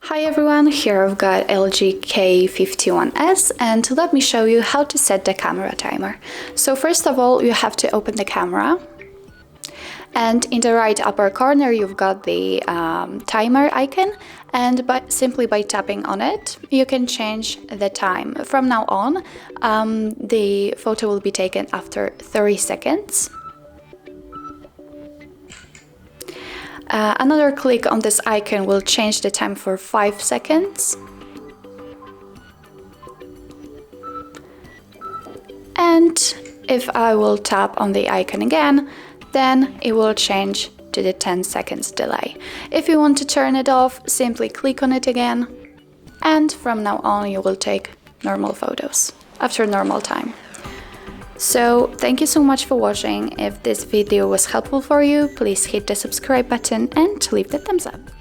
Hi everyone, here I've got LG K51s and let me show you how to set the camera timer. So first of all, you have to open the camera, and in the right upper corner you've got the timer icon, and simply by tapping on it you can change the time. From now on the photo will be taken after 30 seconds. Another click on this icon will change the time for 5 seconds. And if I will tap on the icon again, then it will change to the 10 seconds delay. If you want to turn it off, simply click on it again, and from now on you will take normal photos after normal time. So thank you so much for watching. If this video was helpful for you, please hit the subscribe button and leave the thumbs up.